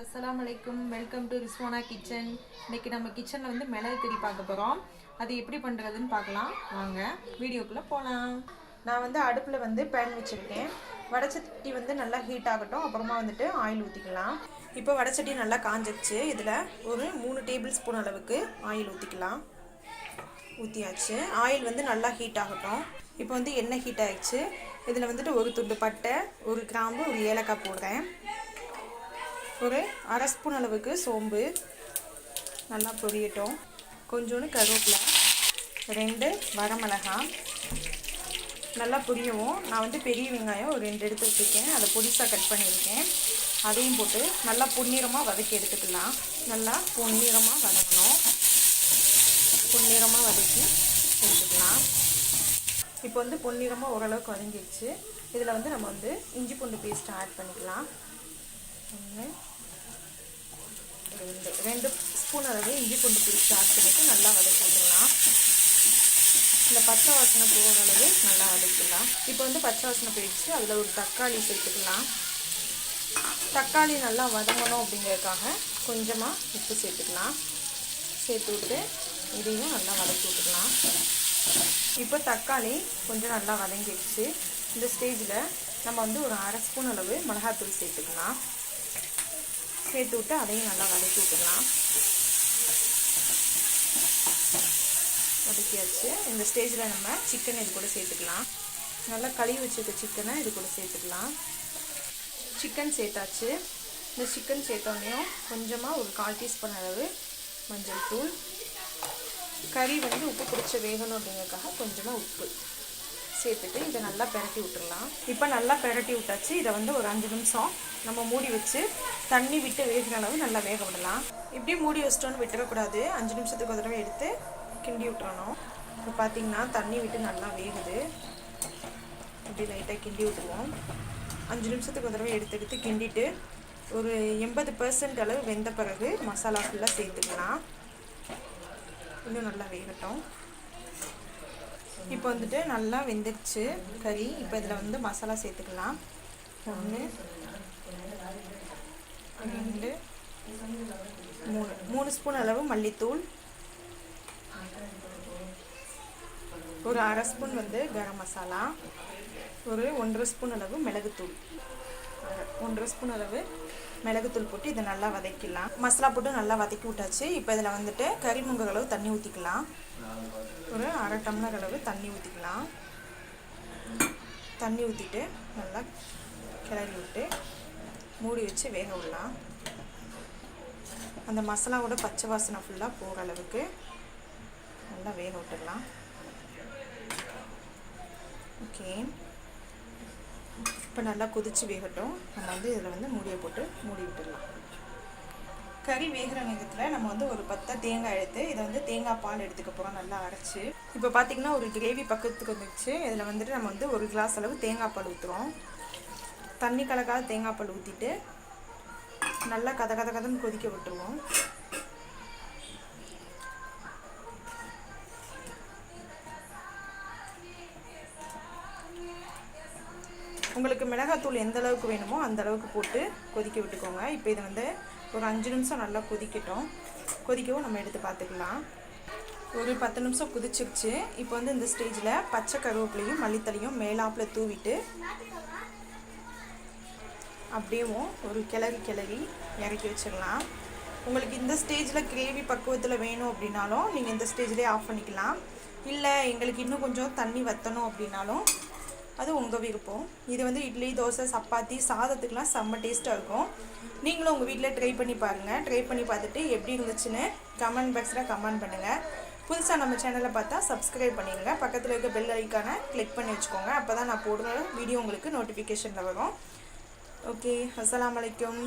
அஸ்ஸலாமு அலைக்கும், welcome to Rizwana kitchen. இன்றைக்கி நம்ம கிச்சனில் வந்து மிளகு கறி பார்க்க போகிறோம். அது எப்படி பண்ணுறதுன்னு பார்க்கலாம். வாங்க வீடியோக்குள்ளே போகலாம். நான் வந்து அடுப்பில் வந்து பேன் வச்சுருக்கேன். வடைச்சட்டி வந்து நல்லா ஹீட் ஆகட்டும். அப்புறமா வந்துட்டு ஆயில் ஊற்றிக்கலாம். இப்போ வடைச்சட்டி நல்லா காஞ்சிடுச்சு. இதில் ஒரு 3 டேபிள் ஸ்பூன் அளவுக்கு ஆயில் ஊற்றிக்கலாம். ஊற்றியாச்சு. ஆயில் வந்து நல்லா ஹீட் ஆகட்டும். இப்போ வந்து எண்ணெய் ஹீட் ஆகிடுச்சு. இதில் வந்துட்டு ஒரு துண்டு பட்டை, ஒரு கிராம்பு, ஒரு ஏலக்காய் போடுறேன். ஒரு அரை ஸ்பூன் அளவுக்கு சோம்பு நல்லா பொரியட்டும். கொஞ்சோண்டு கருவேப்பிலை, 2 வரமிளகாய் நல்லா பொரியவும். நான் வந்து பெரிய வெங்காயம் ஒரு 2 எடுத்து வச்சுருக்கேன். அதை பொடிசாக கட் பண்ணியிருக்கேன். அதையும் போட்டு நல்லா பொன்னிறமாக வதக்கி எடுத்துக்கலாம். நல்லா பொன்னிறமாக வதக்கணும். பொன்னிறமாக வதக்கி எடுத்துக்கலாம். இப்போ வந்து பொன்னிறமாக ஓரளவுக்கு வதங்கிடுச்சு. இதில் வந்து நம்ம வந்து இஞ்சி பூண்டு பேஸ்ட்டை ஆட் பண்ணிக்கலாம். 2 ஸ்பூன் அளவு இஞ்சி பூண்டு பேஸ்ட் ஆட் பண்ணிவிட்டு நல்லா வதக்கி விட்டுடலாம். இந்த பச்சை வாசனை போகிற அளவு நல்லா வதக்கிடலாம். இப்போ வந்து பச்சை வாசனை போயிடுச்சு. அதில் ஒரு தக்காளி சேர்த்துக்கலாம். தக்காளி நல்லா வதங்கணும் அப்படிங்கிறதுக்காக கொஞ்சமாக உப்பு சேர்த்துக்கலாம். சேர்த்து விட்டு இதையும் நல்லா வதக்கி விட்டுக்கலாம். இப்போ தக்காளி கொஞ்சம் நல்லா வதங்கிடுச்சு. இந்த ஸ்டேஜில் நம்ம வந்து ஒரு அரை ஸ்பூன் அளவு மிளகாத்தூள் சேர்த்துக்கலாம். சேர்த்து விட்டு அதையும் நல்லா வதக்கி விட்டுக்கலாம். வதக்கியாச்சு. இந்த ஸ்டேஜில் நம்ம சிக்கன் இது கூட சேர்த்துக்கலாம். நல்லா கழுவி வச்சுருக்க சிக்கனை இது கூட சேர்த்துக்கலாம். சிக்கன் சேர்த்தாச்சு. இந்த சிக்கன் சேர்த்தோடனையும் கொஞ்சமாக ஒரு 1/4 டீஸ்பூன் அளவு மஞ்சள் தூள், கறி வந்து உப்பு பிடிச்ச வேகணும் அப்படிங்கிறதுக்காக கொஞ்சமாக உப்பு சேர்த்துட்டு இதை நல்லா பெரட்டி விட்டுடலாம். இப்போ நல்லா பெரட்டி விட்டாச்சு. இதை வந்து ஒரு 5 நிமிஷம் நம்ம மூடி வச்சு தண்ணி விட்டு வேகிற அளவு நல்லா வேக விடலாம். இப்படி மூடி வச்சிட்டோன்னு விட்டுறக்கூடாது. 5 நிமிஷத்துக்கு ஒரு தடவை எடுத்து கிண்டி விட்டுறணும். இப்போ பார்த்திங்கன்னா தண்ணி விட்டு நல்லா வேகுது. இப்படி லைட்டாக கிண்டி விட்டுருவோம். 5 நிமிஷத்துக்கு ஒரு தடவை எடுத்து கிண்டிட்டு ஒரு 80% அளவு வெந்த பிறகு மசாலா ஃபுல்லாக சேர்த்துக்கலாம். இன்னும் நல்லா வேகட்டும். இப்போ வந்துட்டு நல்லா வெந்துடுச்சு கறி. இப்போ இதில் வந்து மசாலா சேர்த்துக்கலாம். 1 2 3 ஸ்பூன் அளவு மல்லித்தூள், ஒரு அரை ஸ்பூன் வந்து கரம் மசாலா, ஒரு 1/2 ஸ்பூன் அளவு மிளகுத்தூள், 1/2 ஸ்பூன் அளவு மிளகுத்தூள் போட்டு இதை நல்லா வதக்கிடலாம். மசாலா போட்டு நல்லா வதக்கி விட்டாச்சு. இப்போ இதில் வந்துட்டு கறி முங்குற அளவு தண்ணி ஊற்றிக்கலாம். ஒரு அரை டம்ளர் அளவு தண்ணி ஊற்றிக்கலாம். தண்ணி ஊற்றிட்டு நல்லா கிளறி விட்டு மூடி வச்சு வேக விடலாம். அந்த மசாலாவோட பச்சை வாசனை ஃபுல்லாக போகிற அளவுக்கு நல்லா வேக விட்டுடலாம். ஓகே, இப்போ நல்லா கொதித்து வேகட்டும். நம்ம வந்து இதில் வந்து மூடியை போட்டு மூடி விட்டுடலாம். கறி வேகிற நேரத்தில் நம்ம வந்து ஒரு 10 தேங்காய் எடுத்து இதை வந்து தேங்காய் பால் எடுத்துக்க போகிறோம் நல்லா அரைச்சி. இப்போ பார்த்திங்கன்னா ஒரு கிரேவி பக்கத்துக்கு வந்துடுச்சு. இதில் வந்துட்டு நம்ம வந்து 1 கிளாஸ் அளவு தேங்காய் பால் ஊற்றுறோம். தண்ணி கலக்காத தேங்காய் பால் ஊற்றிட்டு நல்லா கதன்னு கொதிக்க விட்டுருவோம். உங்களுக்கு மிளகாத்தூள் எந்த அளவுக்கு வேணுமோ அந்த அளவுக்கு போட்டு கொதிக்க விட்டுக்கோங்க. இப்போ இதை வந்து ஒரு 5 நிமிஷம் நல்லா கொதிக்கட்டும். கொதிக்கவும் நம்ம எடுத்து பார்த்துக்கலாம். ஒரு 10 நிமிஷம் கொதிச்சிருச்சு. இப்போ வந்து இந்த ஸ்டேஜில் பச்சை கருவேப்பிலையும் மல்லித்தலையும் மேலாப்பில் தூவிட்டு அப்படியே ஒரு கிளறி இறக்கி வச்சிடலாம். உங்களுக்கு இந்த ஸ்டேஜில் கிரேவி பக்குவத்தில் வேணும் அப்படின்னாலும் நீங்கள் இந்த ஸ்டேஜ்லேயே ஆஃப் பண்ணிக்கலாம். இல்லை எங்களுக்கு இன்னும் கொஞ்சம் தண்ணி வற்றணும் அப்படின்னாலும் அது உங்கள் விருப்பம். இது வந்து இட்லி, தோசை, சப்பாத்தி, சாதத்துக்கெலாம் செம்ம டேஸ்ட்டாக இருக்கும். நீங்களும் உங்கள் வீட்டில் ட்ரை பண்ணி பாருங்கள். ட்ரை பண்ணி பார்த்துட்டு எப்படி இருந்துச்சுன்னு கமெண்ட் பாக்ஸில் கமெண்ட் பண்ணுங்கள். புதுசாக நம்ம சேனலை பார்த்தா சப்ஸ்கிரைப் பண்ணிடுங்க. பக்கத்தில் இருக்க பெல் ஐக்கானை கிளிக் பண்ணி வச்சுக்கோங்க. அப்போ தான் நான் போடுற வீடியோ உங்களுக்கு நோட்டிஃபிகேஷனில் வரும். ஓகே, அஸ்ஸலாமு அலைக்கும்.